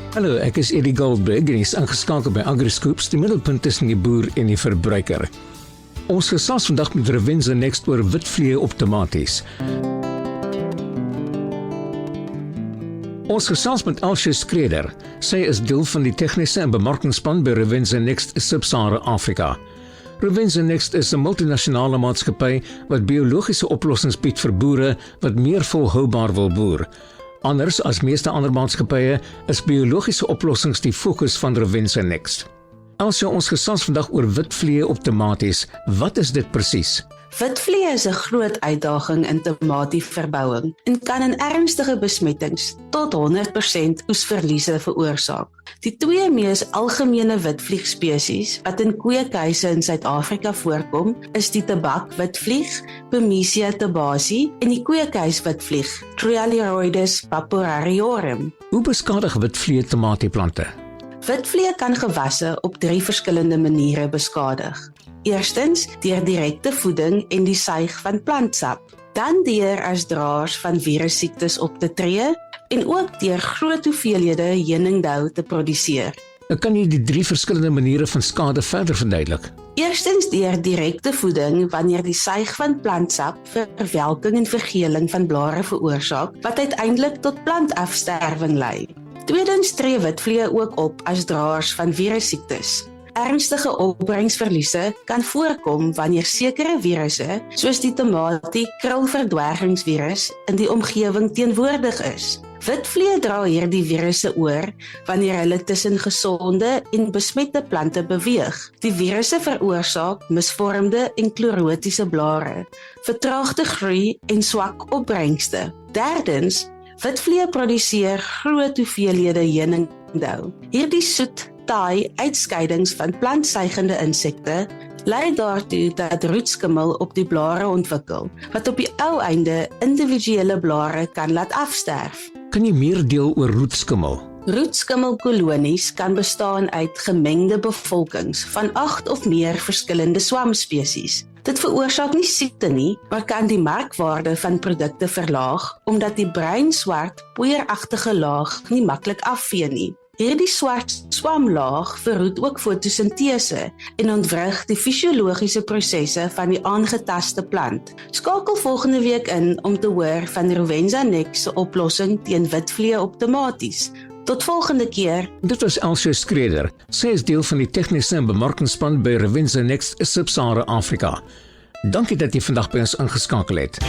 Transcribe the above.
Hallo, ek is Eddie Goldberg en is ingeskakel by AgriScoops, die middelpunt tussen die boer en die verbruiker. Ons gesels vandag met Revenza Next oor witvliee op tomaties. Ons gesels met Elsje Skreder. Sy is deel van die tegniese en bemarkingsspan by Revenza Next Sub-Sahara Afrika. Revenza Next is 'n multinasjonale maatskappy wat biologiese oplossings bied vir boere wat meer volhoubaar wil boer. Anders as meeste ander maatskappye is biologiese oplossings die fokus van Revenza Next. Elsje, ons gesels vandag oor witvliee op tomaties. Wat is dit presies? Witvliee is 'n groot uitdaging in tomatieverbouing en kan in ernstige besmettings tot 100% oesverliese veroorsaak. Die twee mees algemene witvliegspesies wat in kweekhuise in Suid-Afrika voorkom, is die tabakwitvlieg, Bemisia tabaci, en die kweekhuiswitvlieg, Trialyroides papurariorum. Hoe beskadig witvliee tomatieplante? Witvliee kan gewasse op 3 verskillende maniere beskadig. Eerstens deur direkte voeding en die suig van plantsap, dan deur as draers van virussiektes op te tree en ook deur groot hoeveelhede heuningdou te produseer. Kan jy die 3 verskillende maniere van skade verder verduidelik? Eerstens deur direkte voeding wanneer die suig van plantsap verwelking en vergeling van blare veroorsaak wat uiteindelik tot plantafsterwing lei. Tweedens tree witvliee ook op as draers van virussiektes. Ernstige opbrengsverliese kan voorkom wanneer sekere virusse, soos die krulverdwergingsvirus, in die omgewing teenwoordig is. Witvliee dra hierdie virusse oor wanneer hulle tussen gesonde en besmette plante beweeg. Die virusse veroorsaak misvormde en klorotiese blare, vertraagde groei en swak opbrengste. Derdens, witvliee produseer groot hoeveelhede heuningdou. Hierdie soet, taai uitskeidings van plantsuigende insekte lei daartoe dat roetskimmel op die blare ontwikkel, wat op die ou einde individuele blare kan laat afsterf. Kan jy meer deel oor roetskimmel? Roetskimmelkolonies kan bestaan uit gemengde bevolkings van 8 of meer verskillende swamspesies. Dit veroorsaak nie siekte nie, maar kan die markwaarde van produkte verlaag, omdat die bruin-swart, poeieragtige laag nie maklik afvee nie. Hierdie swart swamlaag verhoed ook fotosintese en ontwrig die fisiologiese prosesse van die aangetaste plant. Skakel volgende week in om te hoor van Revenza Next se oplossing teen witvliee op tomaties. Tot volgende keer. Dit was Elsje Skreder. Sy is deel van die tegniese en bemarkingsspan by Revenza Next Sub-Sahara Afrika. Dankie dat jy vandag by ons ingeskakel het.